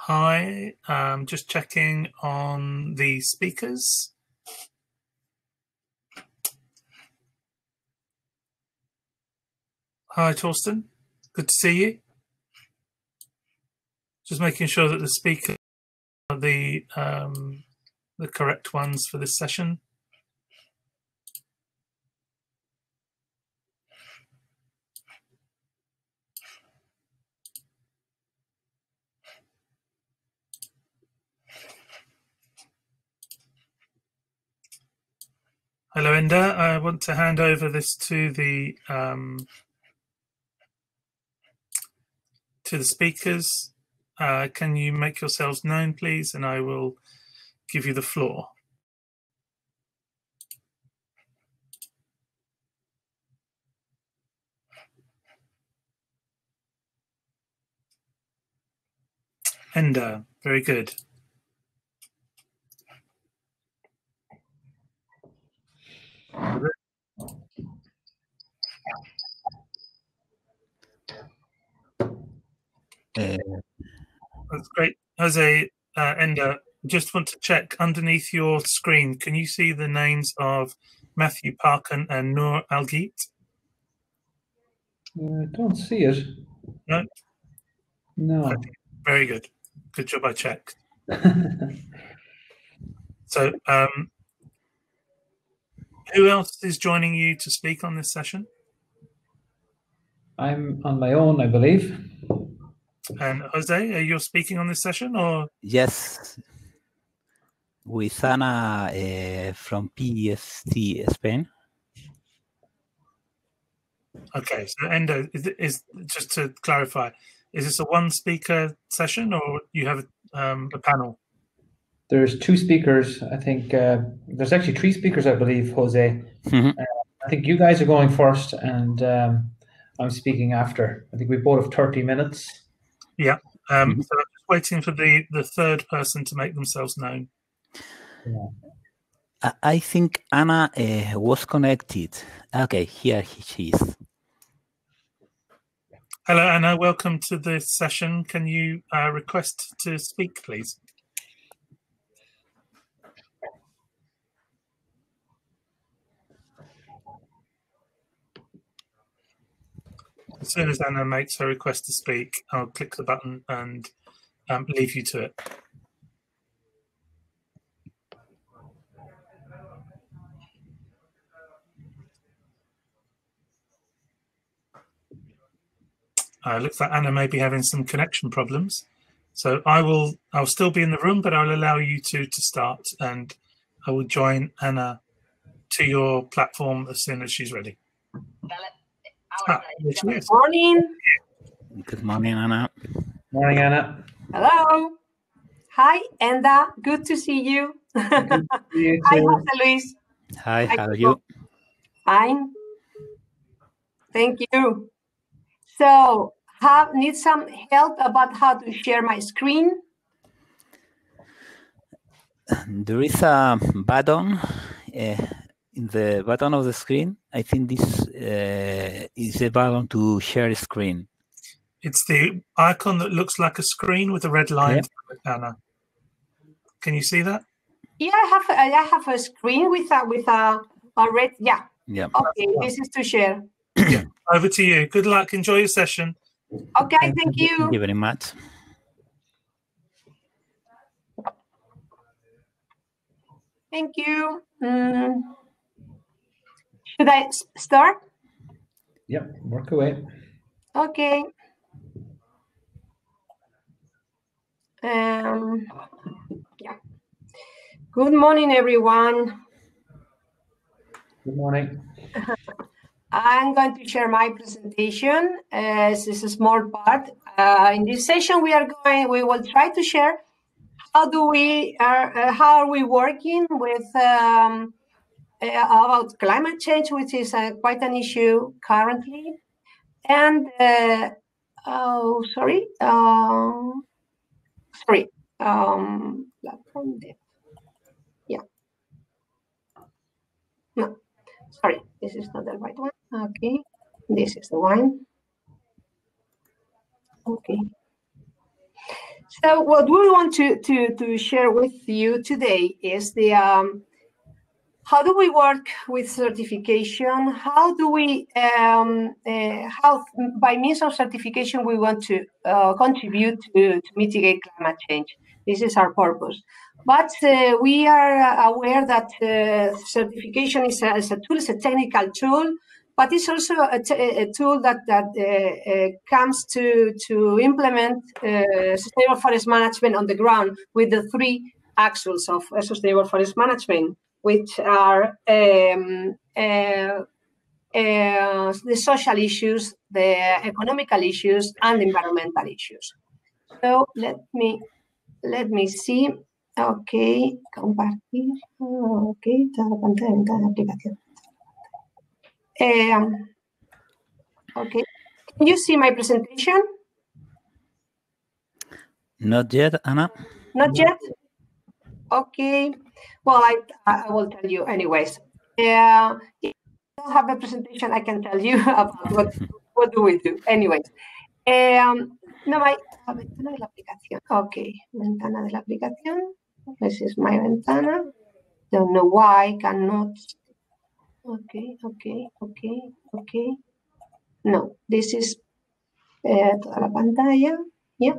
Hi, just checking on the speakers. Hi, Torsten. Good to see you. Just making sure that the speakers are the correct ones for this session. Hello, Enda. I want to hand over this to the speakers. Can you make yourselves known, please? And I will give you the floor. Enda, very good. That's great. Jose, Enda, just want to check underneath your screen, can you see the names of Matthew Parkin and Noor Algit? I don't see it. No? No. Okay. Very good. Good job, I checked. So, who else is joining you to speak on this session? I'm on my own, I believe. And Jose, are you speaking on this session, or? Yes, with Ana from PEFC Spain. Okay, so Endo, is just to clarify, is this a one-speaker session, or you have a panel? There's two speakers. I think there's actually three speakers, I believe, Jose. I think you guys are going first, and I'm speaking after. I think we both have 30 minutes. Yeah. So I'm just waiting for the third person to make themselves known. Yeah. I think Anna was connected. Okay, here she is. Hello, Anna. Welcome to the session. Can you request to speak, please? As soon as Anna makes her request to speak, I'll click the button and leave you to it. Looks like Anna may be having some connection problems. So I'll still be in the room, but I'll allow you to start, and I will join Anna to your platform as soon as she's ready. Good morning. Good morning, Anna. Morning, Anna. Hello. Hi, Enda. Good to see you. Good to see you Hi, too. Jose Luis. Hi, how are you? Fine. Thank you. So, need some help about how to share my screen? There is a button in the bottom of the screen. I think this is a button to share screen. It's the icon that looks like a screen with a red line through it, Anna. Can you see that? Yeah, I have a screen with a red. Yeah. Yeah. Okay, this is to share. Yeah. Over to you. Good luck. Enjoy your session. Okay, thank you. Thank you very much. Thank you. Should I start? Yep, work away. Okay. Yeah. Good morning, everyone. Good morning. I'm going to share my presentation as it's a small part. In this session, we will try to share how are we working with about climate change, which is quite an issue currently. And platform dev. Yeah. No, sorry, this is not the right one. Okay, this is the one. Okay. So what we want to share with you today is the how do we work with certification? How do we how by means of certification we want to contribute to mitigate climate change? This is our purpose. But we are aware that certification is a tool, is a technical tool, but it's also a tool that comes to implement sustainable forest management on the ground with the three axles of sustainable forest management, which are the social issues, the economical issues, and the environmental issues. So let me see. Okay, compartir. Okay, toda la pantalla en cada aplicación. Okay, can you see my presentation? Not yet, Anna. Not yet? Okay. Well, I will tell you anyways. If I don't have a presentation, I can tell you about what do we do. Anyways. No, ventana de la aplicación. Okay, ventana de la aplicación. This is my ventana. Don't know why I cannot. Okay. No, this is toda la pantalla. Yeah,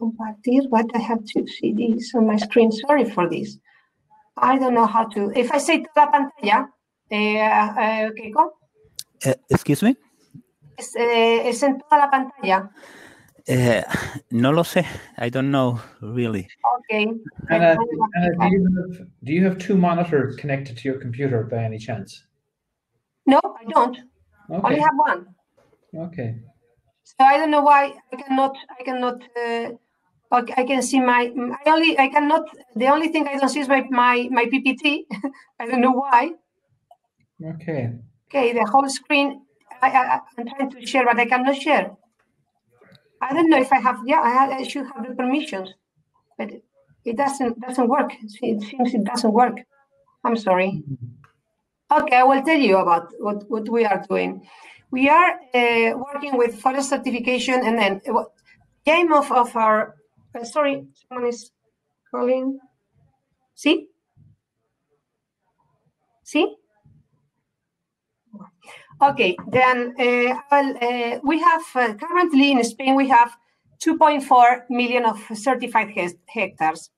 compartir. But I have to see this on my screen. Sorry for this. I don't know how to. If I say toda la pantalla, Keiko? Excuse me? ¿Es en toda la pantalla? No lo sé. I don't know, really. Okay. Anna, do you have two monitors connected to your computer by any chance? No, I don't. Okay. Only have one. Okay. So I don't know why I cannot. I can see my. I cannot. The only thing I don't see is my PPT. I don't know why. Okay. Okay, the whole screen. I'm trying to share, but I cannot share. I don't know if I have. Yeah, I should have the permissions, but it doesn't work. It seems it doesn't work. I'm sorry. Okay, I will tell you about what we are doing. We are working with forest certification, and then the aim of our. Sorry, someone is calling. See? Okay, then we have currently in Spain we have 2.4 million of certified hectares.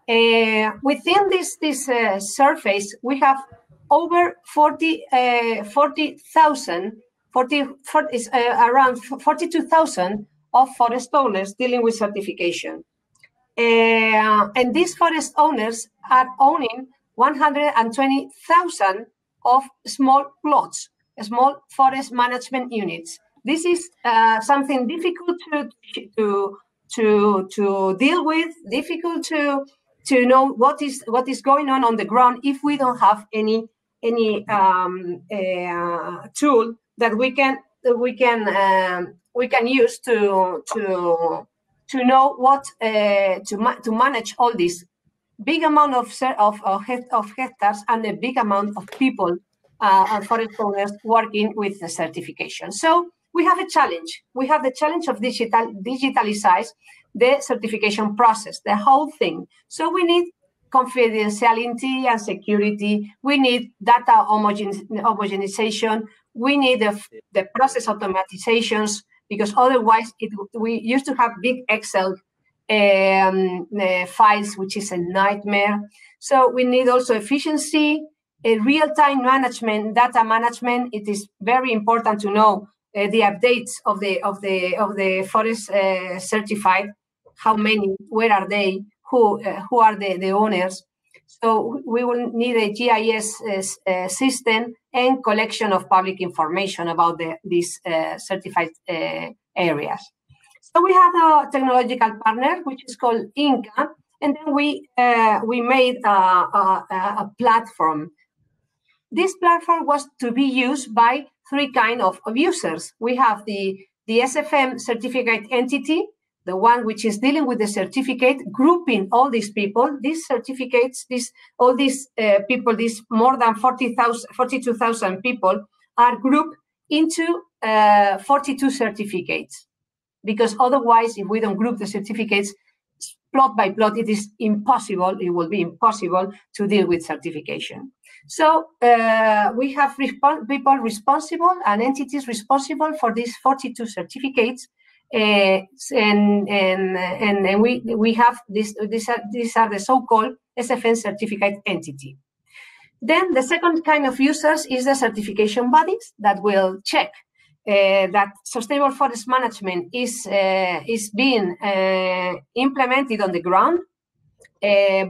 Within this surface, we have over 40,000, around 42,000 of forest owners dealing with certification. And these forest owners are owning 120,000 of small plots, small forest management units. This is something difficult to deal with, difficult to know what is going on the ground if we don't have any tool that we can use to know what to manage all this big amount of hectares and a big amount of people and forest owners working with the certification. So we have a challenge. We have the challenge of digitalize the certification process, the whole thing. So we need confidentiality and security. We need data homogenization. We need the process automatizations, because otherwise we used to have big Excel files, which is a nightmare. So we need also efficiency, real-time management, data management. It is very important to know the updates of the forest certified. How many? Where are they? Who are the owners? So we will need a GIS system and collection of public information about these certified areas. So we have a technological partner, which is called Inca, and then we made a platform. This platform was to be used by three kinds of users. We have the SFM certificate entity, the one which is dealing with the certificate, grouping all these people, these certificates, all these people, these more than 42,000 people are grouped into 42 certificates. Because otherwise, if we don't group the certificates, plot by plot, it is impossible, it will be impossible to deal with certification. So we have people responsible and entities responsible for these 42 certificates. And we have these are the so-called SFN certificate entity. Then the second kind of users is the certification bodies that will check that sustainable forest management is being implemented on the ground,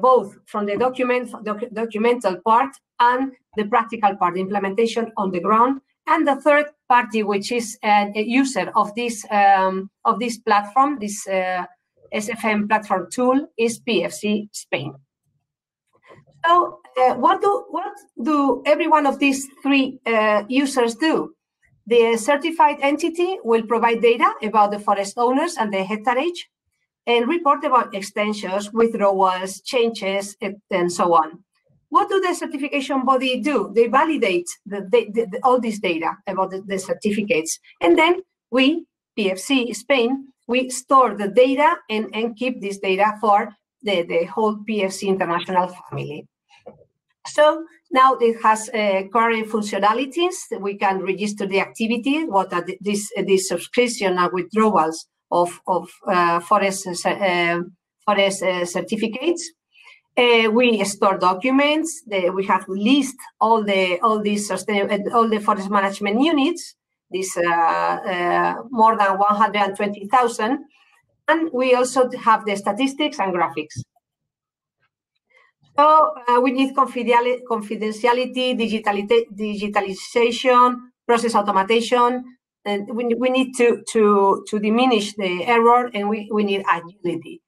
both from the documental part and the practical part, the implementation on the ground. And the third party, which is a user of this platform, this SFM platform tool, is PEFC Spain. So what do every one of these three users do? The certified entity will provide data about the forest owners and the hectareage, and report about extensions, withdrawals, changes, and so on. What do the certification body do? They validate all this data about the certificates. And then we, PEFC Spain, we store the data and keep this data for the whole PEFC international family. So now it has current functionalities. We can register the activity, what are these subscription and withdrawals of forest certificates. We store documents. We have list all the forest management units. This more than 120,000, and we also have the statistics and graphics. So we need confidentiality, digitalization, process automation, and we need to diminish the error, and we need agility.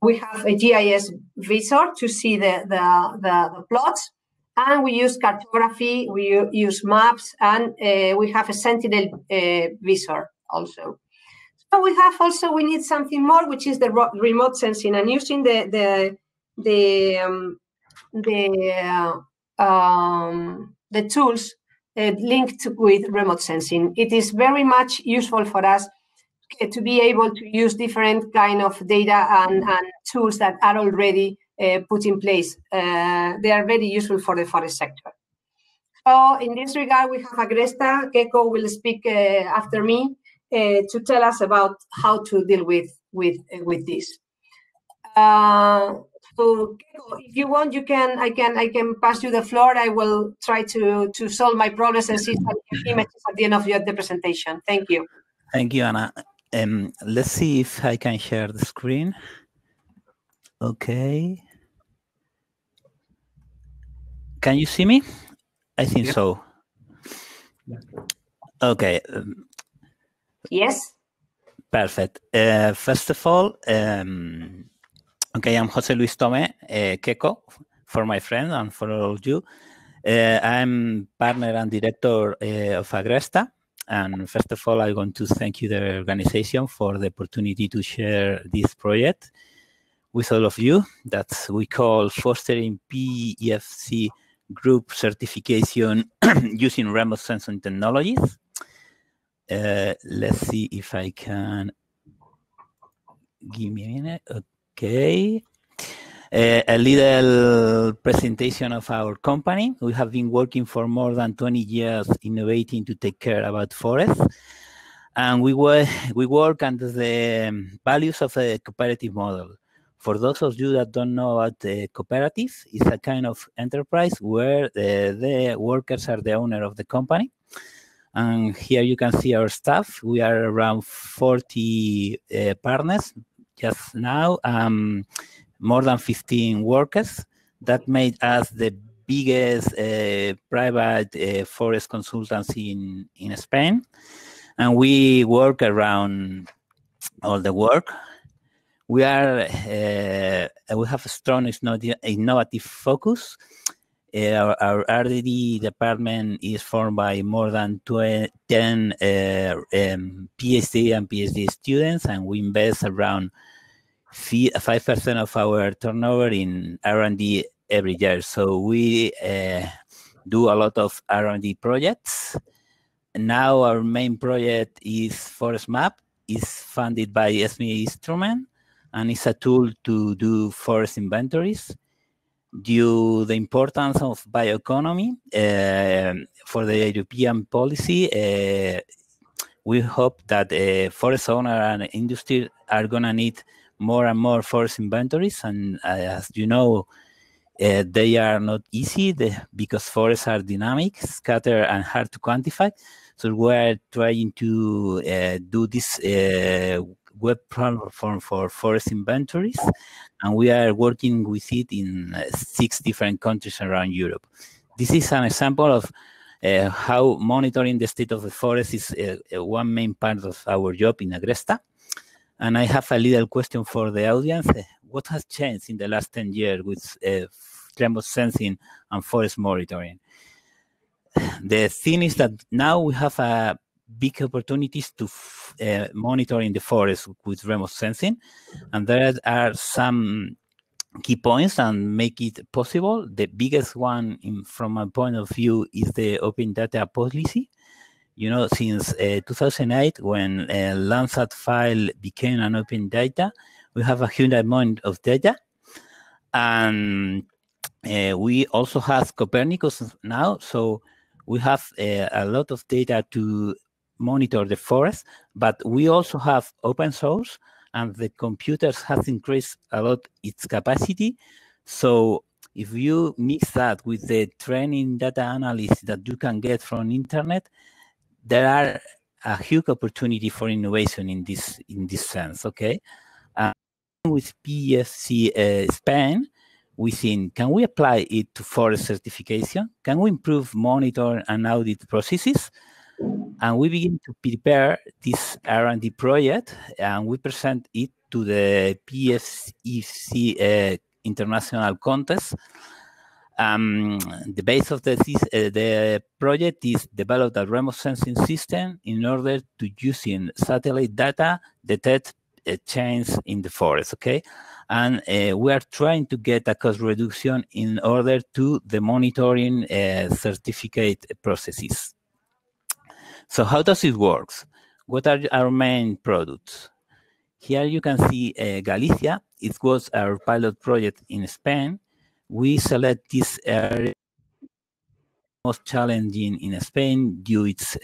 We have a GIS visor to see the plots, and we use cartography, we use maps, and we have a Sentinel visor also. So we need something more, which is the remote sensing, and using the tools linked with remote sensing. It is very much useful for us to be able to use different kind of data and tools that are already put in place. They are very useful for the forest sector. So in this regard, we have Agresta. Keiko will speak after me to tell us about how to deal with this. So if you want, I can pass you the floor. I will try to solve my problems and see some images at the end of the presentation. Thank you. Thank you, Anna. Let's see if I can share the screen. Okay. Can you see me? I think so. Okay. Yes. Perfect. First of all, okay, I'm Jose Luis Tome, Keiko, for my friend and for all of you. I'm partner and director of Agresta. And first of all, I want to thank you, the organization, for the opportunity to share this project with all of you that we call Fostering PEFC Group Certification Using Remote Sensing Technologies. Let's see if I can. Give me a minute. Okay. A little presentation of our company. We have been working for more than 20 years innovating to take care about forests. And we work under the values of a cooperative model. For those of you that don't know about the cooperative, it's a kind of enterprise where the workers are the owner of the company. And here you can see our staff. We are around 40 partners just now. More than 15 workers. That made us the biggest private forest consultancy in Spain. And we work around all the work. We have a strong innovative focus. Our R&D department is formed by more than 10 PhD and PhD students, and we invest around 5% of our turnover in R&D every year. So we do a lot of R&D projects. Now our main project is Forest Map. It's funded by SME Instrument, and it's a tool to do forest inventories. Due to the importance of bioeconomy for the European policy, we hope that forest owner and industry are going to need more and more forest inventories. And as you know, they are not easy because forests are dynamic, scattered, and hard to quantify. So we're trying to do this web platform for forest inventories, and we are working with it in 6 different countries around Europe. This is an example of how monitoring the state of the forest is one main part of our job in Agresta. And I have a little question for the audience. What has changed in the last 10 years with remote sensing and forest monitoring? The thing is that now we have big opportunities to monitor in the forest with remote sensing, and there are some key points and make it possible. The biggest one, from my point of view, is the open data policy. You know, since 2008, when Landsat file became an open data, we have a huge amount of data, and we also have Copernicus now, so we have a lot of data to monitor the forest, but we also have open source, and the computers have increased a lot its capacity. So if you mix that with the training data analysis that you can get from internet, there are a huge opportunity for innovation in this sense, okay? With PEFC Spain, we think, can we apply it to forest certification? Can we improve monitor and audit processes? And we begin to prepare this R&D project, and we present it to the PEFC international contest. The base of the project is develop a remote sensing system in order to, using satellite data, detect change in the forest, okay? And we are trying to get a cost reduction in order to the monitoring certificate processes. So how does it work? What are our main products? Here you can see Galicia. It was our pilot project in Spain. We select this area most challenging in Spain due to its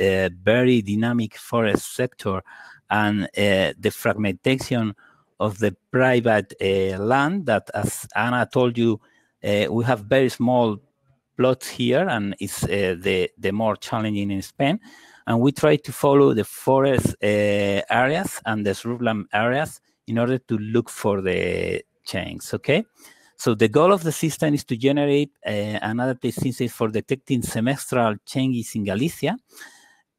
very dynamic forest sector and the fragmentation of the private land that, as Anna told you, we have very small plots here, and it's the more challenging in Spain. And we try to follow the forest areas and the shrubland areas in order to look for the change, okay? So the goal of the system is to generate another system for detecting semestral changes in Galicia,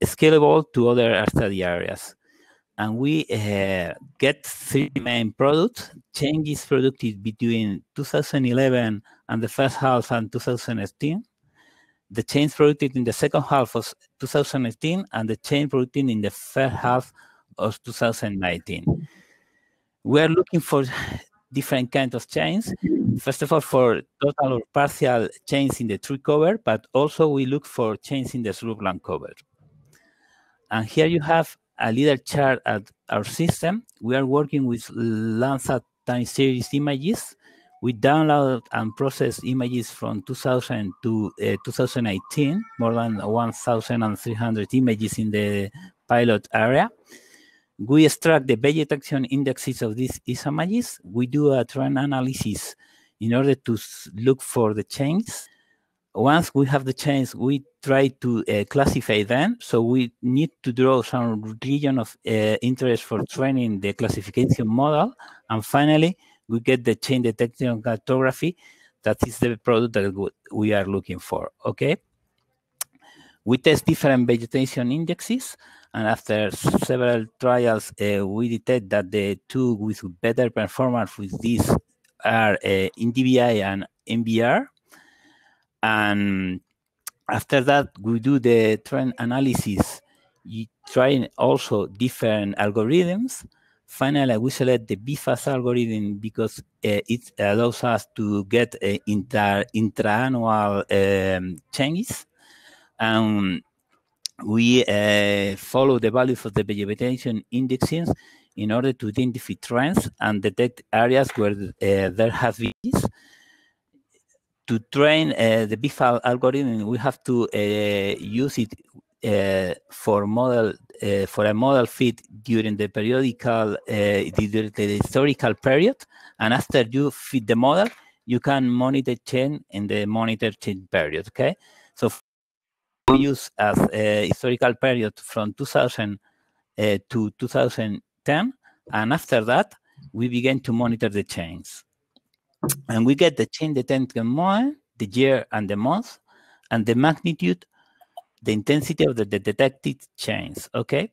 scalable to other study areas. And we get 3 main products: changes produced between 2011 and the first half of 2018, the change produced in the second half of 2018, and the change produced in the first half of 2019. We are looking for different kinds of change. First of all, for total or partial change in the tree cover, but also we look for change in the shrubland cover. And here you have a little chart at our system. We are working with Landsat time series images. We download and process images from 2000 to 2018, more than 1,300 images in the pilot area. We extract the vegetation indexes of these images. We do a trend analysis in order to look for the changes. Once we have the change, we try to classify them. So we need to draw some region of interest for training the classification model. And finally, we get the change detection cartography. That is the product that we are looking for, okay? We test different vegetation indexes, and after several trials, we detect that the 2 with better performance with these are NDVI and MBR. And after that, we do the trend analysis. You try also different algorithms. Finally, we select the BFAS algorithm because it allows us to get intra-annual changes. We follow the values of the vegetation indexes in order to identify trends and detect areas where there have been this. To train the BIFA algorithm, we have to use it for a model fit during the periodical, the historical period. And after you fit the model, you can monitor change in the monitor change period. Okay, so we use as a historical period from 2000 to 2010, and after that, we begin to monitor the change. And we get the change detection moment, the year and the month, and the magnitude, the intensity of the detected change, okay?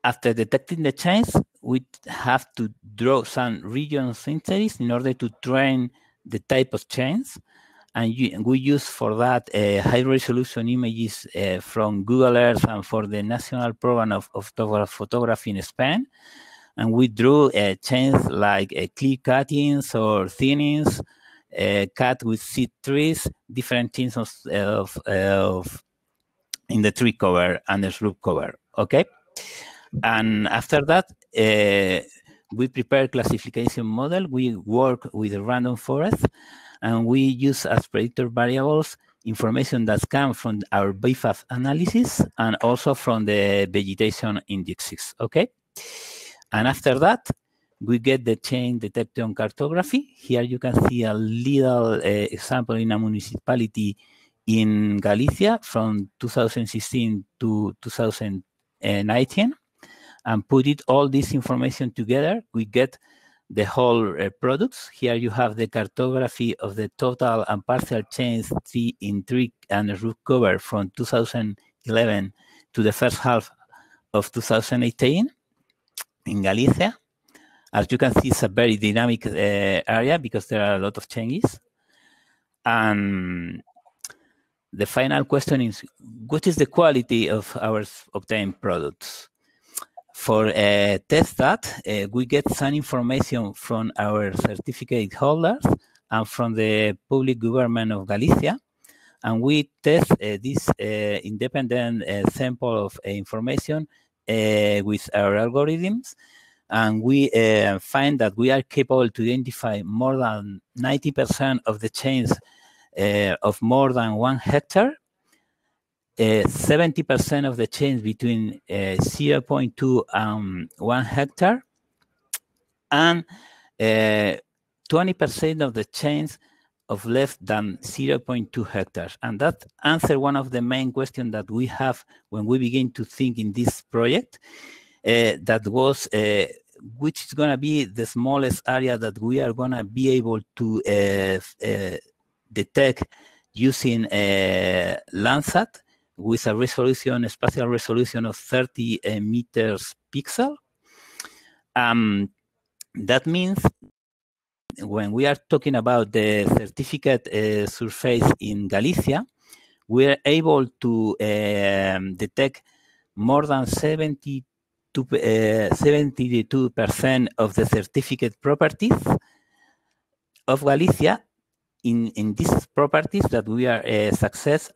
After detecting the change, we have to draw some region symmetries in order to train the type of change. And we use for that high-resolution images from Google Earth and for the National Program of Photography in Spain. And we drew changes like clear cuttings or thinnings, cut with seed trees, different things of in the tree cover and the shrub cover, okay? And after that, we prepare classification model. We work with a random forest, and we use as predictor variables information that comes from our BIFAF analysis and also from the vegetation indexes, okay? And after that, we get the change detection cartography. Here you can see a little example in a municipality in Galicia from 2016 to 2019, and put it all this information together. We get the whole products. Here you have the cartography of the total and partial change in tree and roof cover from 2011 to the first half of 2018 in Galicia. As you can see, it's a very dynamic area because there are a lot of changes. And the final question is, what is the quality of our obtained products? For test that, we get some information from our certificate holders and from the public government of Galicia. And we test this independent sample of information with our algorithms. And we find that we are capable to identify more than 90% of the change of more than 1 hectare, 70% of the change between 0.2 and 1 hectare, and 20% of the change of less than 0.2 hectares. And that answers one of the main questions that we have when we begin to think in this project, that was which is going to be the smallest area that we are going to be able to detect using Landsat with a resolution, a spatial resolution of 30 meters pixel. That means when we are talking about the certificate surface in Galicia, we are able to detect more than 72% of the certificate properties of Galicia. In these properties that we are success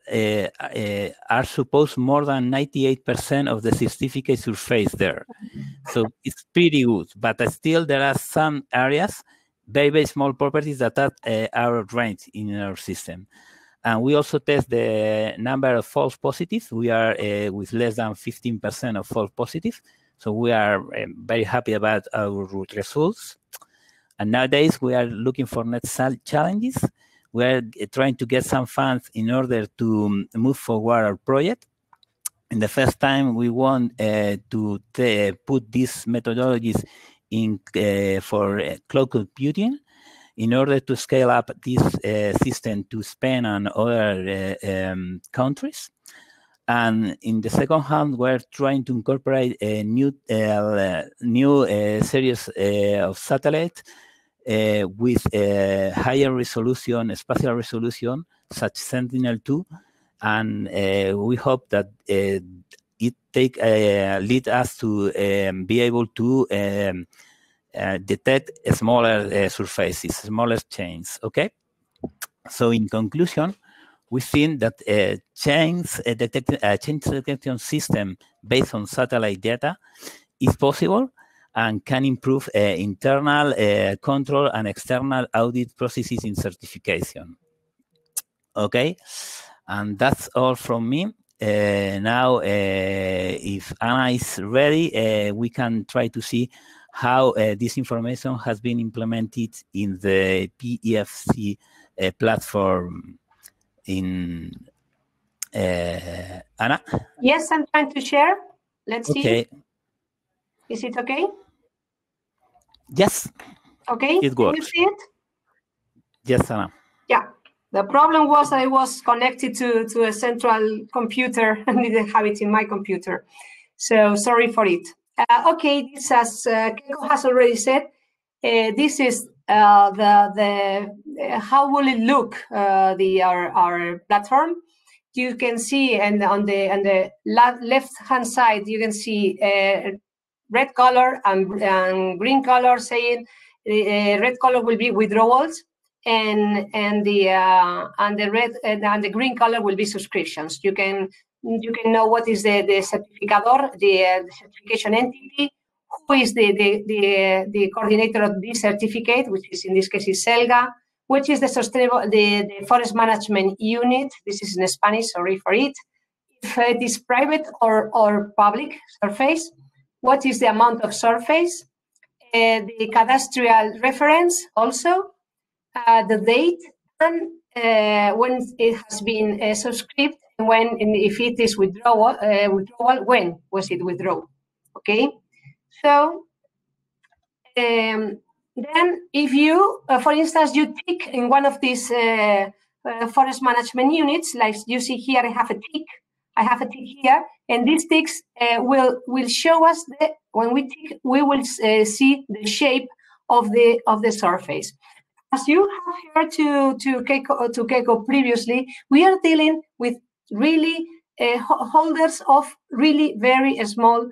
are supposed more than 98% of the certificate surface there. So it's pretty good, but still there are some areas, very, very small properties that are out of range in our system. And we also test the number of false positives. We are with less than 15% of false positives. So we are very happy about our results. And nowadays we are looking for next challenges. We are trying to get some funds in order to move forward our project. In the first time, we want to put these methodologies in for cloud computing in order to scale up this system to Spain and other countries. And in the second hand, we're trying to incorporate a new series of satellites with a higher resolution, spatial resolution, such Sentinel-2, and we hope that it lead us to be able to detect smaller surfaces, smaller changes. Okay. So in conclusion, we think that change detection system based on satellite data is possible and can improve internal control and external audit processes in certification. Okay, and that's all from me. Now, if Anna is ready, we can try to see how this information has been implemented in the PEFC platform. In Anna? Yes, I'm trying to share. Let's okay. see. Is it okay? Yes. Okay. It works. Can you see it? Yes, Anna. Yeah. The problem was I was connected to a central computer and didn't have it in my computer. So sorry for it. Okay, this, as Keiko has already said, this is how will it look, our platform. You can see, and on the left-hand side, you can see red color and green color saying red color will be withdrawals, and the red and the green color will be subscriptions. You can know what is the certificador, the certification entity, who is the coordinator of this certificate, which is in this case is SELGA, which is the forest management unit. This is in Spanish, sorry for it. If it is private or public surface, what is the amount of surface, the cadastral reference also, the date, and when it has been subscribed, and if it is withdrawal, when was it withdrawn? Okay, so then if you, for instance, you tick in one of these forest management units, like you see here, I have a tick here, and these ticks will show us when we tick, we will see the shape of the surface. As you have heard to Keiko previously, we are dealing with really holders of really very small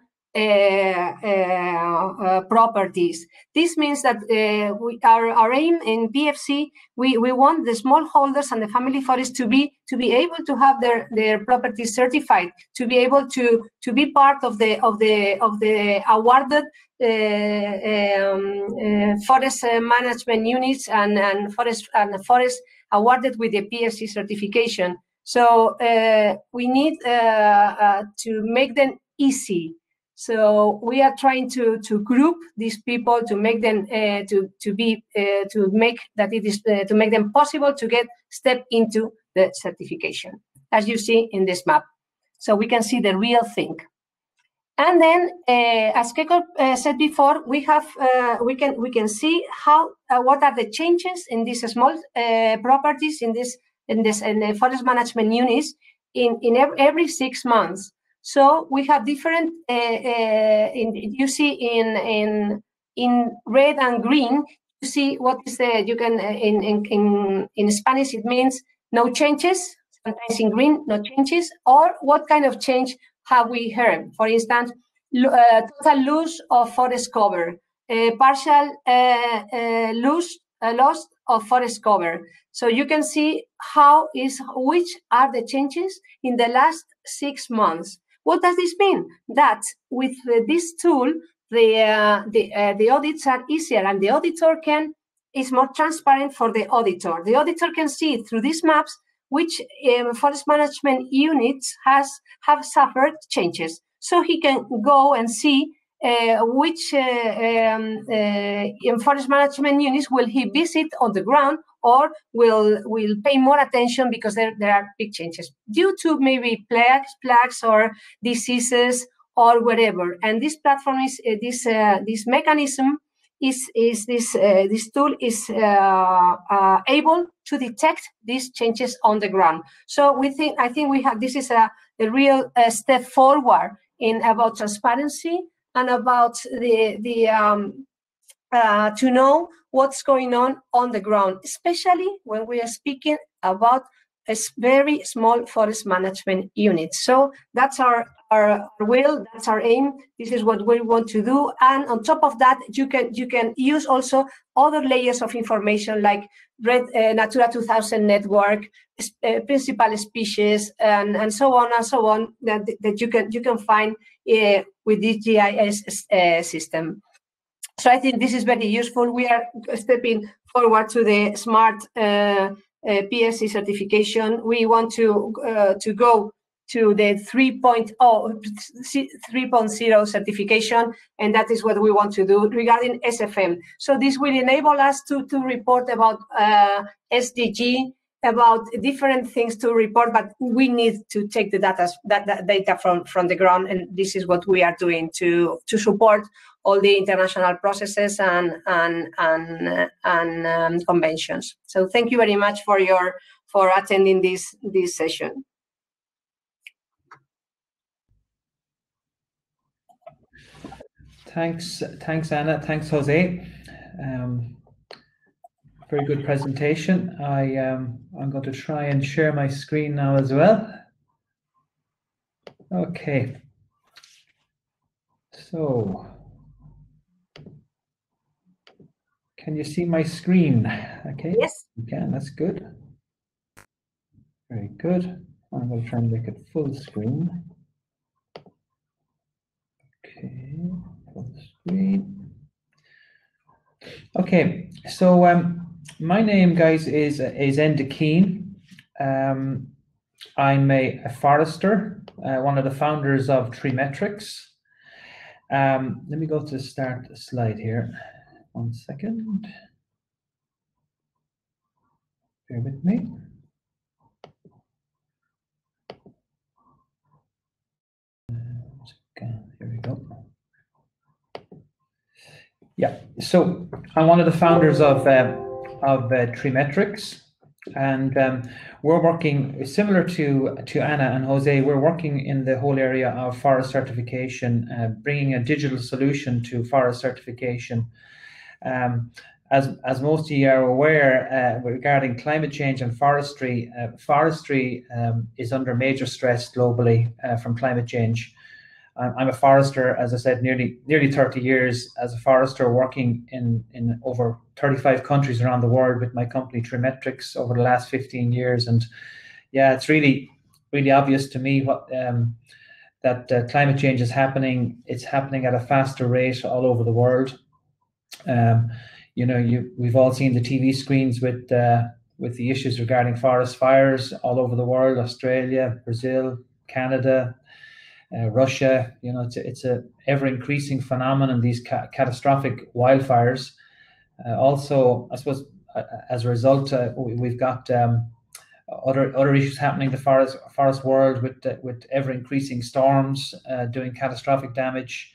properties. This means that our aim in PEFC, we want the small holders and the family forests to be able to have their properties certified, to be able to be part of the awarded forest management units and forest awarded with the PEFC certification. So we need to make them easy. So we are trying to group these people to make them to make them possible to step into the certification, as you see in this map. So we can see the real thing. And then, as Keiko said before, we can see how what are the changes in these small properties in the forest management units in every 6 months. So we have different. You see in red and green. You see what is the in Spanish it means no changes. Sometimes in green, no changes, or what kind of change have we heard? For instance, total loss of forest cover, partial loss of forest cover. So you can see which are the changes in the last 6 months. What does this mean? That with this tool, the audits are easier, and the auditor is more transparent for the auditor. The auditor can see through these maps which forest management units have suffered changes. So he can go and see which forest management units will he visit on the ground, or will pay more attention because there are big changes due to maybe plagues or diseases or whatever. And this platform is this mechanism this tool is able to detect these changes on the ground. So I think we have this is a real step forward about transparency and about to know what's going on the ground, especially when we are speaking about a very small forest management unit. So that's our our will. That's our aim. This is what we want to do. And on top of that, you can use also other layers of information like Natura 2000 network, principal species, and so on and so on that you can find with this GIS system. So I think this is very useful. We are stepping forward to the smart PEFC certification. We want to go to the 3.0 certification, and that is what we want to do regarding SFM. So this will enable us to report about SDG, about different things to report, but we need to take the data from the ground, and this is what we are doing to support all the international processes and conventions. So thank you very much for attending this session. Thanks, Anna. Thanks, Jose. Very good presentation. I'm going to try and share my screen now as well. Okay. So, can you see my screen? Okay. Yes. You can. That's good. Very good. I'm going to try and make it full screen. Okay. Full screen. Okay. So my name, guys, is Enda Keane. I'm a forester, one of the founders of Treemetrics. Let me go to start the slide here. 1 second. Bear with me. Okay, here we go. Yeah, so I'm one of the founders of Treemetrics, and we're working similar to Anna and Jose. We're working in the whole area of forest certification, bringing a digital solution to forest certification. As most of you are aware, regarding climate change and forestry, forestry is under major stress globally from climate change. I'm a forester, as I said, nearly 30 years as a forester, working in over 35 countries around the world with my company Treemetrics over the last 15 years. And yeah, it's really obvious to me what that climate change is happening. It's happening at a faster rate all over the world. You know, we've all seen the TV screens with the issues regarding forest fires all over the world: Australia, Brazil, Canada, Russia. You know, it's a ever increasing phenomenon, these catastrophic wildfires. Also, I suppose as a result, we've got other issues happening in the forest world with ever increasing storms doing catastrophic damage.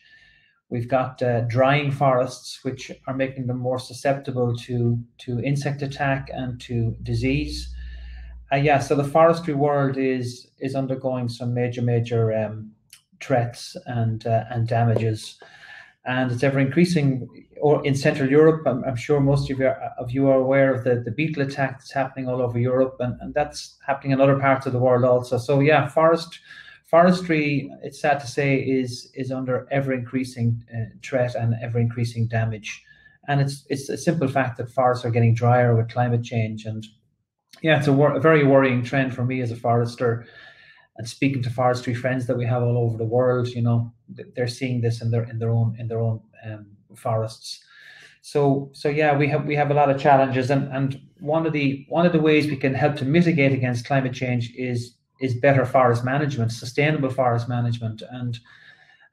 We've got drying forests, which are making them more susceptible to insect attack and to disease. Yeah, so the forestry world is undergoing some major threats and damages, and it's ever increasing. Or in Central Europe, I'm sure most of you are aware of the beetle attack that's happening all over Europe, and that's happening in other parts of the world also. So yeah, forestry, it's sad to say, is under ever increasing threat and ever increasing damage, and it's a simple fact that forests are getting drier with climate change. And yeah, it's a very worrying trend for me as a forester. And speaking to forestry friends that we have all over the world, you know, they're seeing this in their own forests. So yeah, we have a lot of challenges, and one of the ways we can help to mitigate against climate change is better forest management, sustainable forest management. And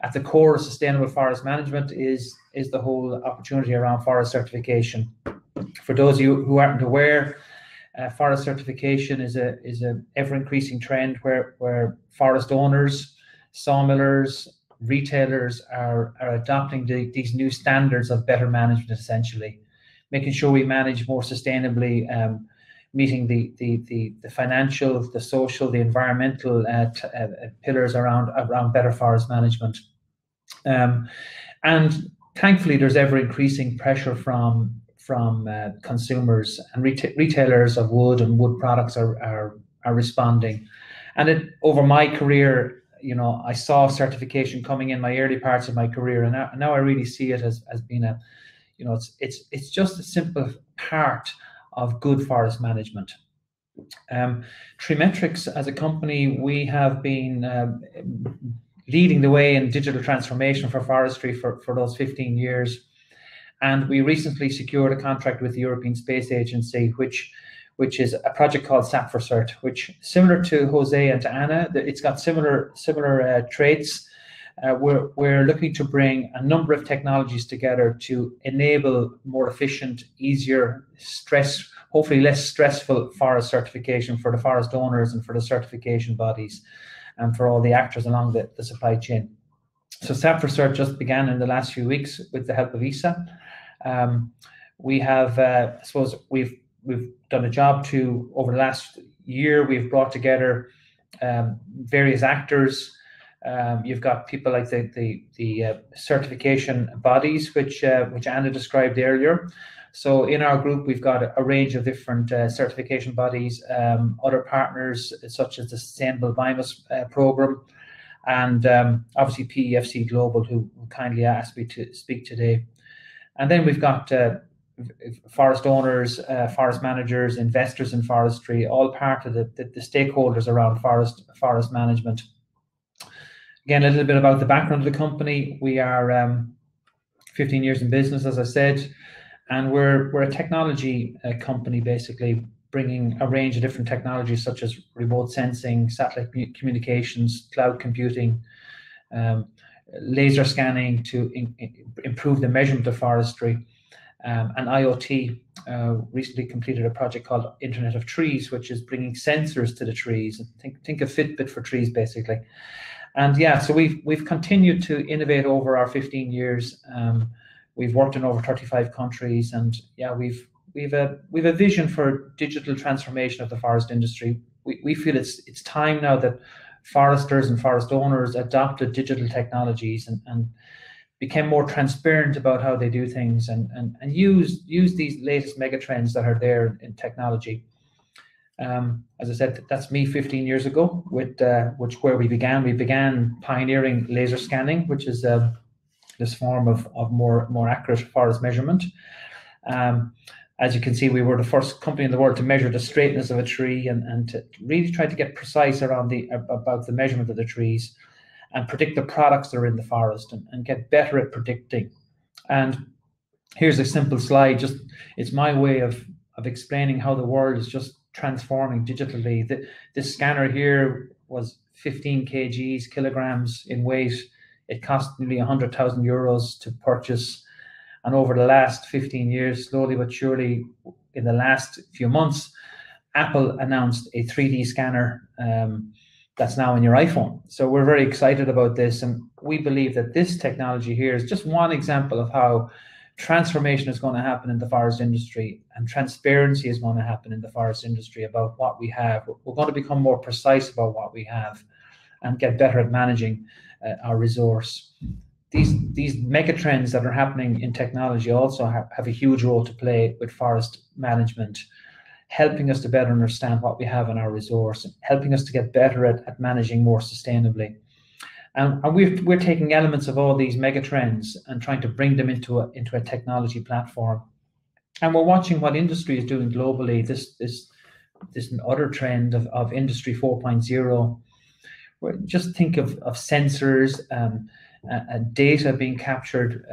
at the core of sustainable forest management is the whole opportunity around forest certification. For those of you who aren't aware, forest certification is a ever increasing trend where forest owners, sawmillers, retailers are adopting these new standards of better management, essentially making sure we manage more sustainably, meeting the financial, the social, the environmental pillars around better forest management. And thankfully, there's ever increasing pressure from consumers, and retailers of wood and wood products are responding. And over my career, I saw certification coming in my early parts of my career, and now I really see it as being a, it's just a simple part of good forest management. Treemetrics as a company, we have been leading the way in digital transformation for forestry for those 15 years. And we recently secured a contract with the European Space Agency, which is a project called SAP for Cert, which, similar to Jose and to Anna, it's got similar traits. We're looking to bring a number of technologies together to enable more efficient, easier, hopefully less stressful forest certification for the forest owners and for the certification bodies and for all the actors along the supply chain. So SAP for Cert just began in the last few weeks with the help of ESA. We have, I suppose, we've done a job over the last year. We've brought together various actors. You've got people like the certification bodies, which Anna described earlier. So in our group, we've got a range of different certification bodies, other partners such as the Sustainable Biomass Program, and obviously PEFC Global, who kindly asked me to speak today. And then we've got forest owners, forest managers, investors in forestry, all part of the stakeholders around forest management. Again, a little bit about the background of the company. We are 15 years in business, as I said, and we're a technology company, basically bringing a range of different technologies such as remote sensing, satellite communications, cloud computing, laser scanning to improve the measurement of forestry, and IoT. Recently completed a project called Internet of Trees, which is bringing sensors to the trees. Think of Fitbit for trees, basically. And yeah, so we've continued to innovate over our 15 years. We've worked in over 35 countries, and yeah, we've a vision for digital transformation of the forest industry. We feel it's time now that foresters and forest owners adopted digital technologies and became more transparent about how they do things and use these latest megatrends that are there in technology. As I said, that's me 15 years ago with where we began. We began pioneering laser scanning, which is this form of more accurate forest measurement. As you can see, we were the first company in the world to measure the straightness of a tree and to really try to get precise about the measurement of the trees and predict the products that are in the forest and get better at predicting. And here's a simple slide. It's my way of explaining how the world is just transforming digitally. This scanner here was 15 kilograms in weight. It cost nearly 100,000 euros to purchase. And over the last 15 years, slowly but surely, in the last few months, Apple announced a 3D scanner that's now in your iPhone. So we're very excited about this. And we believe that this technology here is just one example of how transformation is going to happen in the forest industry, and transparency is going to happen in the forest industry about what we have. We're going to become more precise about what we have and get better at managing our resource. These megatrends that are happening in technology also have a huge role to play with forest management, helping us to better understand what we have in our resource, helping us to get better at managing more sustainably. And we're taking elements of all these megatrends and trying to bring them into a technology platform. And we're watching what industry is doing globally. This other trend of Industry 4.0. Just think of sensors and data being captured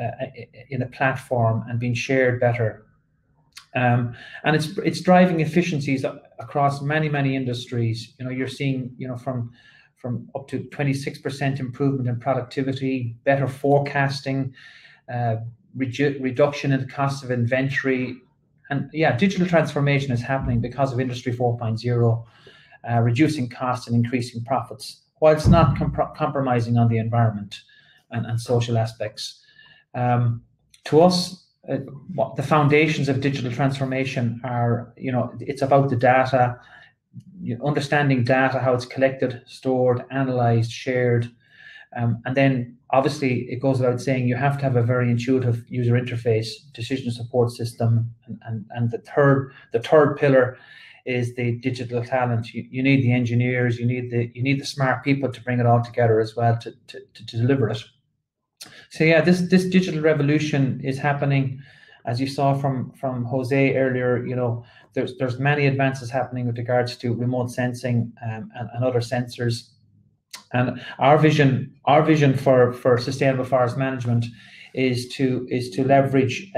in a platform and being shared better. And it's driving efficiencies across many industries. You're seeing from up to 26% improvement in productivity, better forecasting, reduction in the cost of inventory. And yeah, digital transformation is happening because of Industry 4.0, reducing costs and increasing profits, whilst not compromising on the environment and social aspects. To us, the foundations of digital transformation are, it's about the data, understanding data, how it's collected, stored, analyzed, shared. And then obviously it goes without saying you have to have a very intuitive user interface, decision support system. And the third pillar is the digital talent. You need the engineers, you need the smart people to bring it all together as well to deliver it. So yeah, this digital revolution is happening, as you saw from Jose earlier. You know, there's many advances happening with regards to remote sensing and other sensors. And our vision for sustainable forest management is to leverage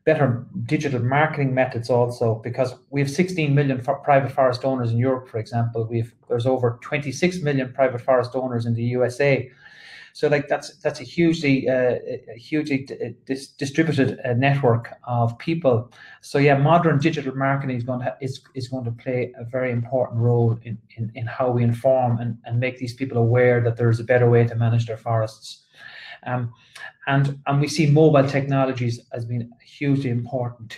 better digital marketing methods also, because we have 16 million private forest owners in Europe, for example. There's over 26 million private forest owners in the USA. So like that's a hugely distributed network of people. So yeah, modern digital marketing is going to play a very important role in how we inform and make these people aware that there is a better way to manage their forests. And we see mobile technologies as being a hugely important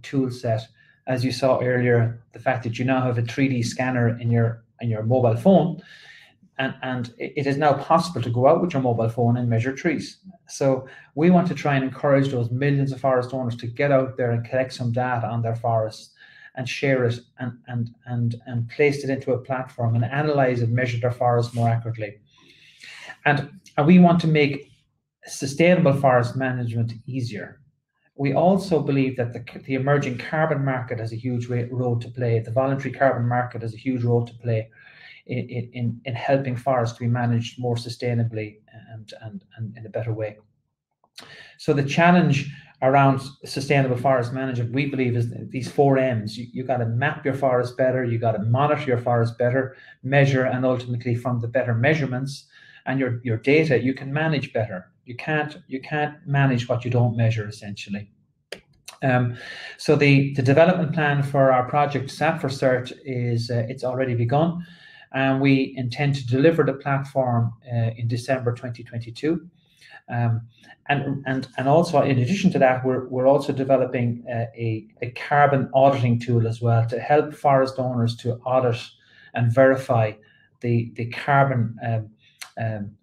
tool set. As you saw earlier, the fact that you now have a 3D scanner in your mobile phone. And it is now possible to go out with your mobile phone and measure trees. So we want to try and encourage those millions of forest owners to get out there and collect some data on their forests and share it and place it into a platform and analyze and measure their forests more accurately. And we want to make sustainable forest management easier. We also believe that the emerging carbon market has a huge role to play. The voluntary carbon market has a huge role to play in helping forests to be managed more sustainably and in a better way. So the challenge around sustainable forest management, we believe, is these 4 M's. You got to map your forest better, you got to monitor your forest better, measure, and ultimately from the better measurements and your data, you can manage better. You can't manage what you don't measure, essentially. So the development plan for our project SAP for CERT is it's already begun. And we intend to deliver the platform in December 2022. And also, in addition to that, we're also developing a carbon auditing tool as well to help forest owners to audit and verify the carbon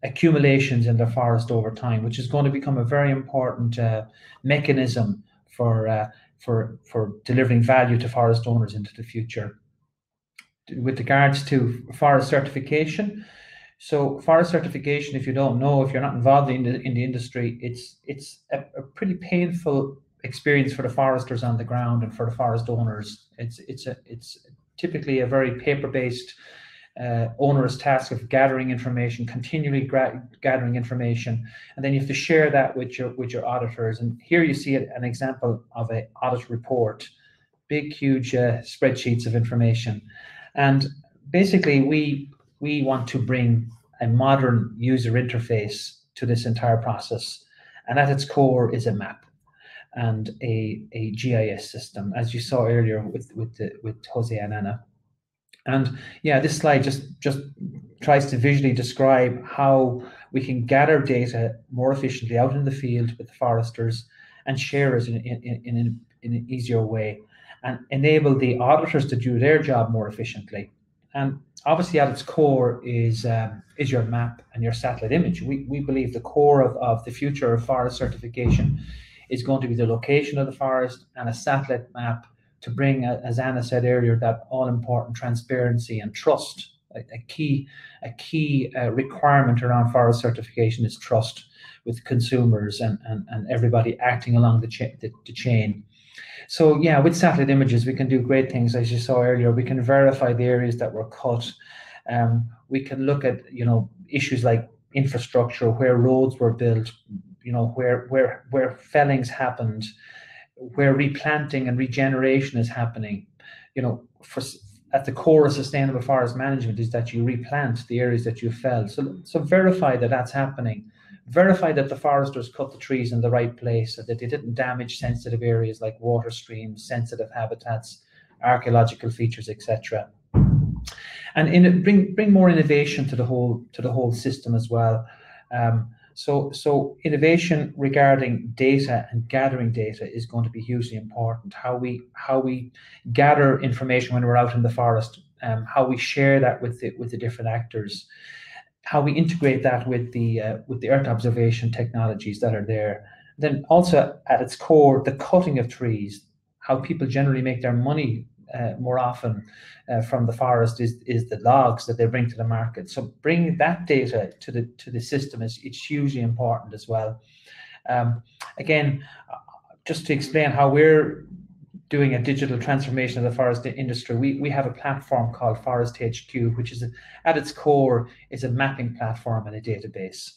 accumulations in their forest over time, which is going to become a very important mechanism for delivering value to forest owners into the future. With regards to forest certification, so forest certification, if you don't know, if you're not involved in the industry, it's a pretty painful experience for the foresters on the ground and for the forest owners. It's typically a very paper-based, onerous task of gathering information, continually gathering information, and then you have to share that with your auditors. And here you see an example of an audit report, big, huge spreadsheets of information. And basically, we want to bring a modern user interface to this entire process. And at its core is a map and a GIS system, as you saw earlier with Jose and Anna. And yeah, this slide just tries to visually describe how we can gather data more efficiently out in the field with the foresters and share it in an easier way, and enable the auditors to do their job more efficiently. And obviously at its core is your map and your satellite image. We believe the core of the future of forest certification is going to be the location of the forest and a satellite map to bring, as Anna said earlier, that all-important transparency and trust. A key requirement around forest certification is trust with consumers and everybody acting along the chain. So yeah, with satellite images, we can do great things. As you saw earlier, we can verify the areas that were cut. We can look at, issues like infrastructure, where roads were built, where fellings happened, where replanting and regeneration is happening. At the core of sustainable forest management is that you replant the areas that you felled. So verify that that's happening. Verify that the foresters cut the trees in the right place, so that they didn't damage sensitive areas like water streams, sensitive habitats, archaeological features, etc. And bring more innovation to the whole system as well. So innovation regarding data and gathering data is going to be hugely important. How we gather information when we're out in the forest, how we share that with the different actors, how we integrate that with the earth observation technologies that are there. Then also at its core, the cutting of trees, how people generally make their money more often from the forest is the logs that they bring to the market. So bringing that data to the system it's hugely important as well. Again, just to explain how we're doing a digital transformation of the forest industry, we have a platform called Forest HQ, which is at its core is a mapping platform and a database.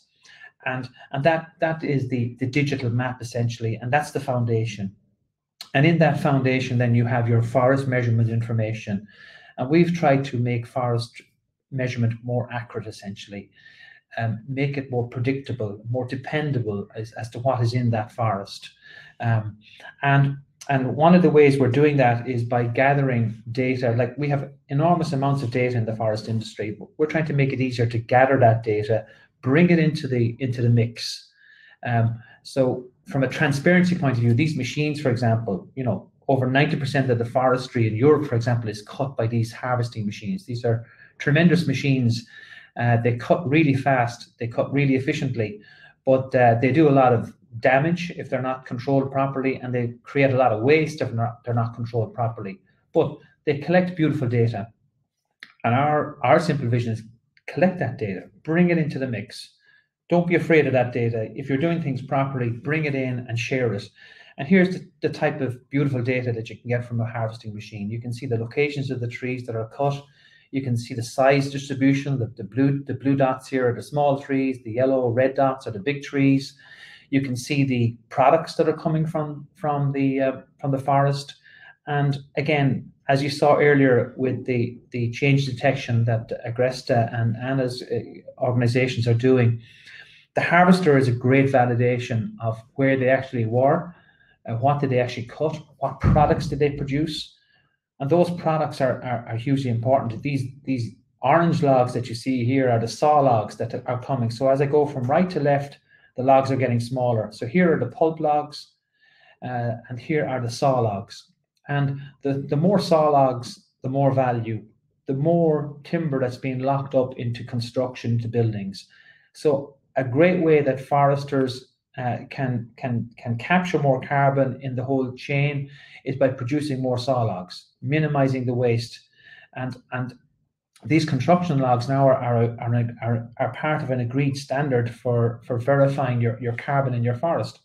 And that is the digital map essentially, and that's the foundation. And in that foundation, then you have your forest measurement information. And we've tried to make forest measurement more accurate essentially, make it more predictable, more dependable as to what is in that forest. And one of the ways we're doing that is by gathering data. Like, we have enormous amounts of data in the forest industry. We're trying to make it easier to gather that data, bring it into the mix. So from a transparency point of view, these machines, for example, over 90% of the forestry in Europe, for example, is cut by these harvesting machines. These are tremendous machines. They cut really fast, they cut really efficiently, but they do a lot of damage if they're not controlled properly, and they create a lot of waste if they're not controlled properly. But they collect beautiful data, and our simple vision is collect that data, bring it into the mix. Don't be afraid of that data. If you're doing things properly, bring it in and share it. And here's the type of beautiful data that you can get from a harvesting machine. You can see the locations of the trees that are cut. You can see the size distribution. The blue dots here are the small trees. The yellow, red dots are the big trees. You can see the products that are coming from the forest. And again, as you saw earlier with the change detection that Agresta and Anna's organizations are doing, the harvester is a great validation of where they actually were, what did they actually cut, what products did they produce. And those products are hugely important. These orange logs that you see here are the saw logs that are coming. So as I go from right to left, the logs are getting smaller. So here are the pulp logs, and here are the saw logs. And the more saw logs, the more value, the more timber that's being locked up into construction, into buildings. So a great way that foresters can capture more carbon in the whole chain is by producing more saw logs, minimizing the waste. And these construction logs now are part of an agreed standard for verifying your carbon in your forest.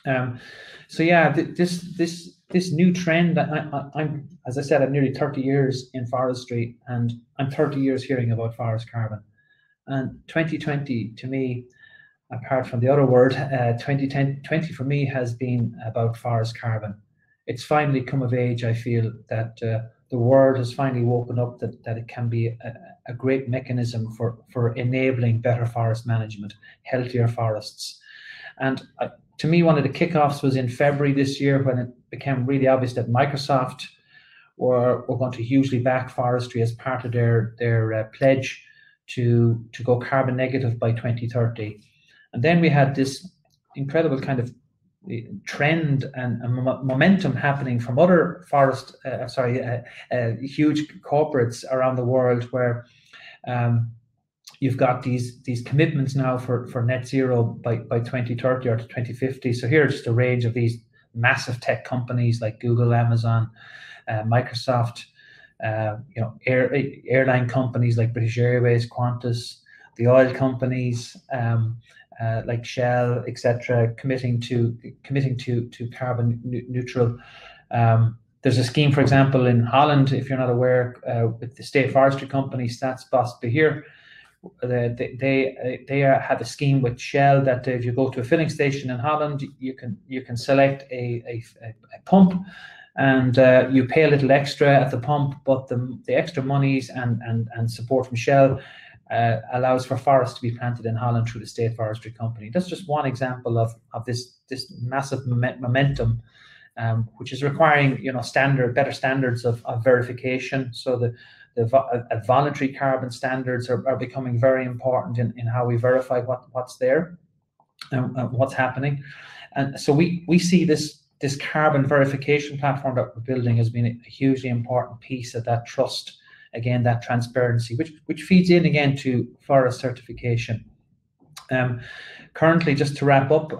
So yeah, this new trend, I'm as I said, I'm nearly 30 years in forestry, and I'm 30 years hearing about forest carbon. And 2020 to me, apart from the other word, 2020 for me has been about forest carbon. It's finally come of age. I feel that the world has finally woken up that it can be a great mechanism for enabling better forest management, healthier forests. And to me, one of the kickoffs was in February this year, when it became really obvious that Microsoft were going to hugely back forestry as part of their pledge to go carbon negative by 2030. And then we had this incredible kind of trend and momentum happening from other huge corporates around the world, where you've got these commitments now for net zero by 2030 or to 2050. So here are just a range of these massive tech companies like Google, Amazon, Microsoft, airline companies like British Airways, Qantas, the oil companies like Shell, etc., committing to carbon neutral. There's a scheme, for example, in Holland, if you're not aware, with the state forestry company Staatsbosbeheer. They have a scheme with Shell that if you go to a filling station in Holland, you can select a pump, and you pay a little extra at the pump, but the extra monies and support from Shell allows for forests to be planted in Holland through the state forestry company. That's just one example of this massive momentum, which is requiring better standards of verification. So the voluntary carbon standards are becoming very important in how we verify what's there and what's happening. And so we see this carbon verification platform that we're building has been a hugely important piece of that trust, again, that transparency, which feeds in again to forest certification. Currently, just to wrap up,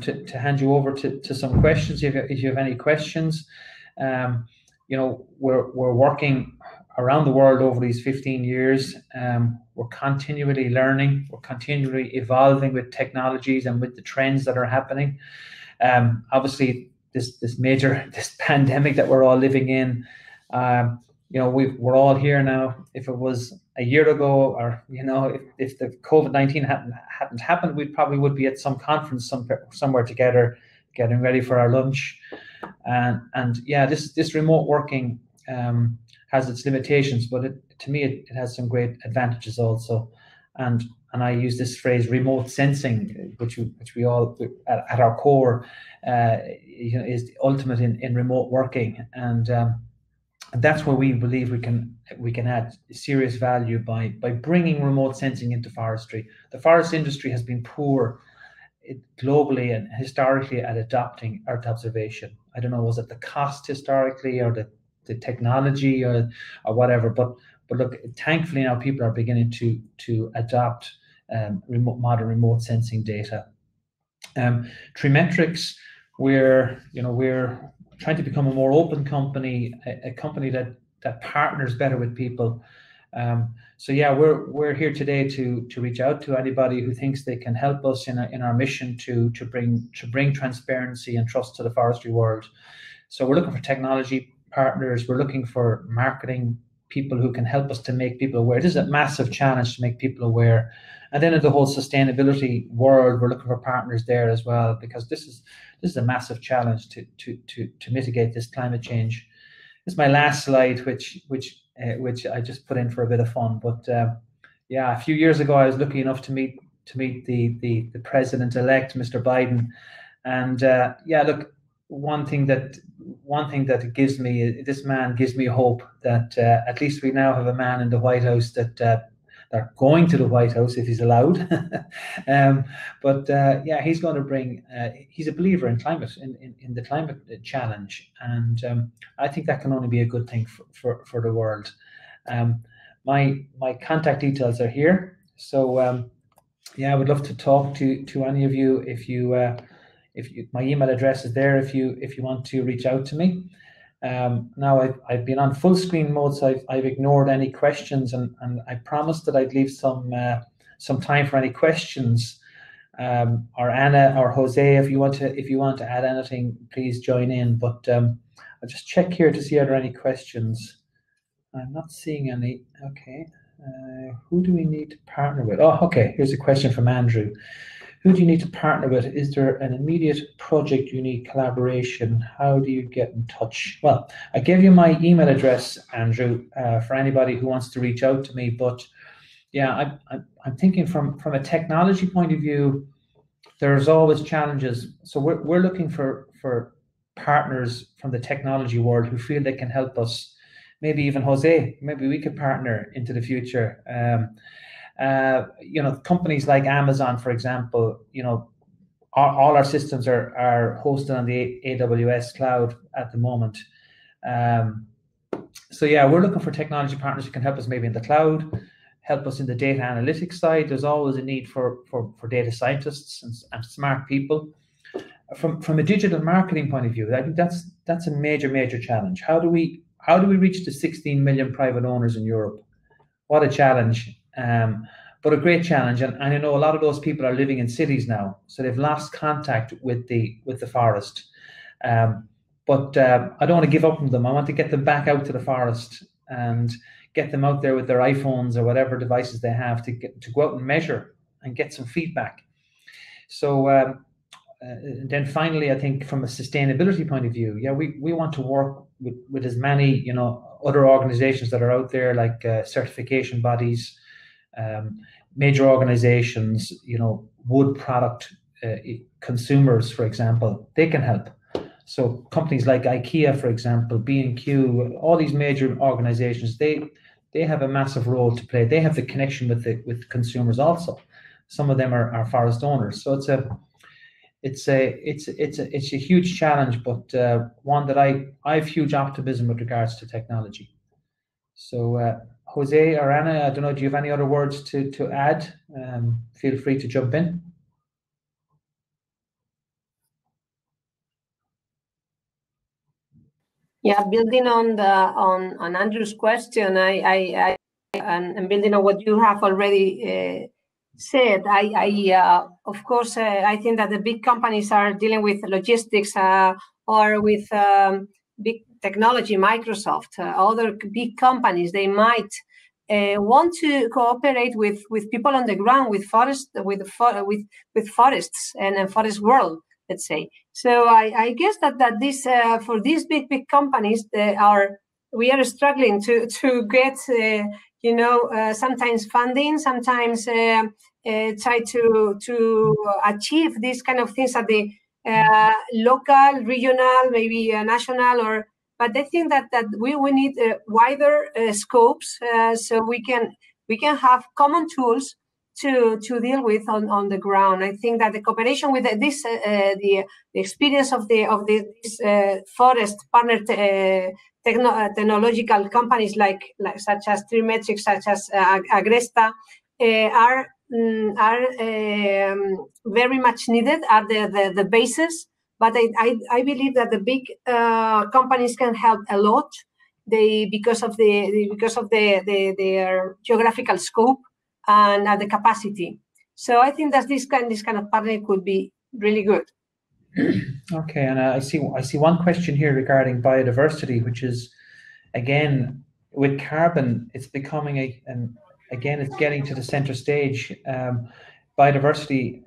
to hand you over to some questions, if you have any questions. we're working around the world over these 15 years. We're continually learning, we're continually evolving with technologies and with the trends that are happening. Obviously, this pandemic that we're all living in, we're all here now. If it was a year ago, or if the COVID-19 hadn't happened, we probably would be at some conference somewhere together, getting ready for our lunch. And yeah, this remote working has its limitations, but to me it has some great advantages also. And I use this phrase remote sensing, which we all at our core is the ultimate in remote working. And that's where we believe we can add serious value by bringing remote sensing into forestry. The forest industry has been poor globally and historically at adopting Earth observation. I don't know, was it the cost historically, or the technology, or whatever? But look, thankfully now people are beginning to adopt modern remote sensing data. Tremetrics, we're trying to become a more open company, a company that partners better with people. So yeah, we're here today to reach out to anybody who thinks they can help us in our mission to bring transparency and trust to the forestry world. So we're looking for technology partners. We're looking for marketing people who can help us to make people aware. This is a massive challenge to make people aware. And then in the whole sustainability world, we're looking for partners there as well, because this is a massive challenge to mitigate this climate change. This is my last slide, which I just put in for a bit of fun. But yeah, a few years ago, I was lucky enough to meet the president-elect, Mr. Biden, and yeah, look, one thing that this man gives me hope that at least we now have a man in the White House that they're going to the White House if he's allowed. But yeah, he's going to bring. He's a believer in climate, in the climate challenge, and I think that can only be a good thing for the world. My contact details are here, so yeah, I would love to talk to any of you. If my email address is there, if you want to reach out to me. Now I've been on full screen mode, so I've ignored any questions, and I promised that I'd leave some time for any questions. Or Anna or Jose, if you want to add anything, please join in. But I'll just check here to see are there any questions. I'm not seeing any. Okay, who do we need to partner with? Oh, okay. Here's a question from Andrew. Who do you need to partner with? Is there an immediate project you need collaboration? How do you get in touch? Well, I gave you my email address, Andrew, for anybody who wants to reach out to me. But yeah, I'm thinking from a technology point of view, there's always challenges. So we're looking for partners from the technology world who feel they can help us. Maybe even Jose, maybe we could partner into the future. Companies like Amazon, for example, all our systems are hosted on the AWS cloud at the moment. So yeah, we're looking for technology partners who can help us maybe in the cloud, help us in the data analytics side. There's always a need for data scientists and smart people. From a digital marketing point of view, I think that's a major challenge. How do we reach the 16 million private owners in Europe? What a challenge. But a great challenge, and I know a lot of those people are living in cities now, so they've lost contact with the forest. But I don't want to give up on them. I want to get them back out to the forest and get them out there with their iPhones or whatever devices they have to go out and measure and get some feedback. So then finally, I think from a sustainability point of view, yeah, we want to work with as many other organizations that are out there, like certification bodies, major organizations, wood product consumers, for example, they can help. So companies like IKEA, for example, B&Q, all these major organizations, they have a massive role to play. They have the connection with consumers also. Some of them are forest owners. So it's a huge challenge, but one that I have huge optimism with regards to technology. So Jose or Anna, I don't know, do you have any other words to add? Feel free to jump in. Yeah, building on Andrew's question, and building on what you have already said, of course, I think that the big companies are dealing with logistics or with big technology, Microsoft, other big companies. They might want to cooperate with people on the ground, with forests and forest world, let's say. So I guess that this for these big companies, we are struggling to get sometimes funding, sometimes try to achieve these kind of things at the local, regional, maybe national, but I think that we need wider scopes, so we can have common tools to deal with on the ground. I think that the cooperation with the experience of this forest partner technological companies like such as Trimetrics, such as Agresta, are very much needed at the basis. But I believe that the big companies can help a lot. Because of their geographical scope and the capacity. So I think that this kind of partner could be really good. Okay, and I see one question here regarding biodiversity, which is, again, with carbon, it's becoming again, it's getting to the center stage. Biodiversity,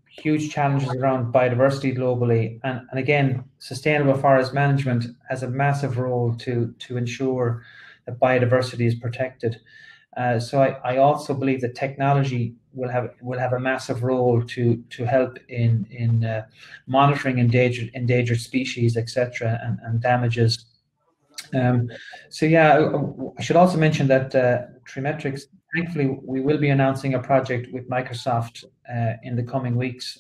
huge challenges around biodiversity globally, and again, sustainable forest management has a massive role to ensure that biodiversity is protected. So I also believe that technology will have a massive role to help in monitoring endangered species, etc., and damages. So yeah, I should also mention that Trimetrics, thankfully, we will be announcing a project with Microsoft in the coming weeks.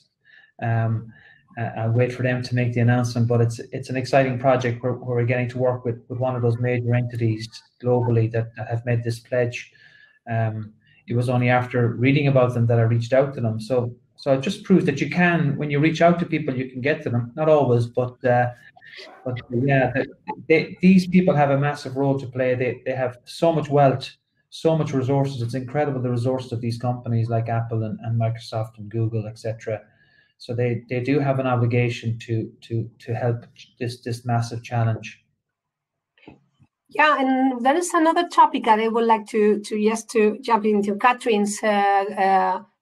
I'll wait for them to make the announcement, but it's an exciting project where we're getting to work with one of those major entities globally that have made this pledge. It was only after reading about them that I reached out to them. So it just proves that you can, when you reach out to people, you can get to them. Not always, but yeah, these people have a massive role to play. They have so much wealth, so much resources. It's incredible, the resources of these companies like Apple and Microsoft and Google, etc. So they do have an obligation to help this massive challenge. Yeah, and there is another topic that I would like to jump into Catherine's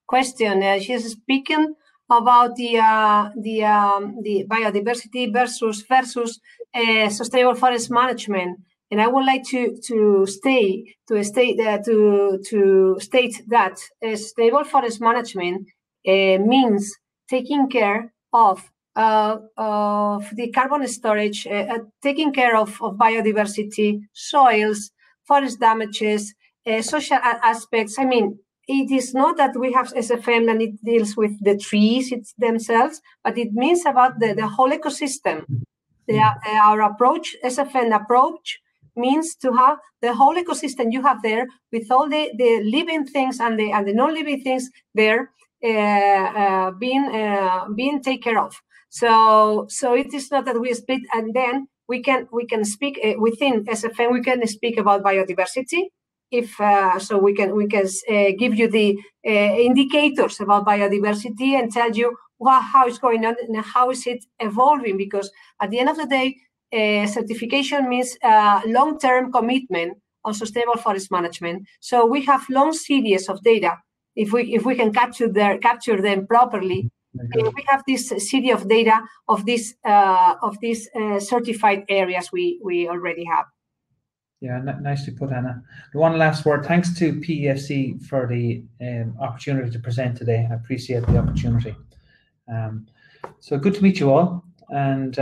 question. She's speaking about the biodiversity versus sustainable forest management, and I would like to state that sustainable forest management means taking care of the carbon storage, taking care of biodiversity, soils, forest damages, social aspects. I mean, it is not that we have SFM and it deals with the trees themselves, but it means about the whole ecosystem. Our approach, SFM approach, means to have the whole ecosystem you have there with all the living things and the non-living things there being taken care of. So it is not that we split and then we can speak within SFM. We can speak about biodiversity. If so, we can give you the indicators about biodiversity and tell you how it's going on and how is it evolving. Because at the end of the day, certification means long-term commitment on sustainable forest management. So we have long series of data. If we can capture them properly, we have this series of data of these certified areas we already have. Yeah, nicely put, Anna. One last word. Thanks to PEFC for the opportunity to present today. I appreciate the opportunity. So good to meet you all, and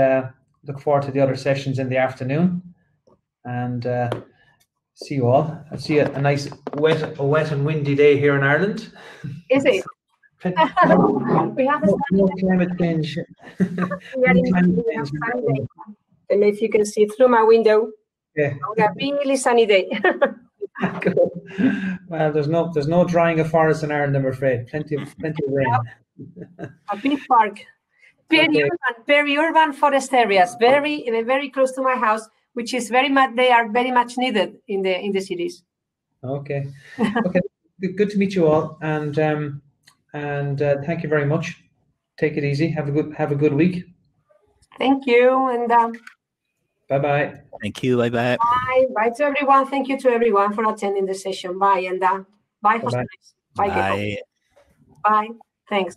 look forward to the other sessions in the afternoon. And see you all. I see a nice wet and windy day here in Ireland. Is it? We have no climate change. We are in a sunny day. And if you can see through my window, yeah, a really sunny day. Well, there's no drying of forests in Ireland, I'm afraid. Plenty of rain. A big park. Peri-urban forest areas, very close to my house. which is very much, they are very much needed in the cities. Okay. Okay. Good to meet you all, and thank you very much. Take it easy. Have a good week. Thank you, and Bye-bye. Thank you. Bye-bye. bye. Bye to everyone. Thank you to everyone for attending the session. Bye, and bye, Jose Bye-bye. Luis. Bye, Keiko. Bye. Bye. Thanks.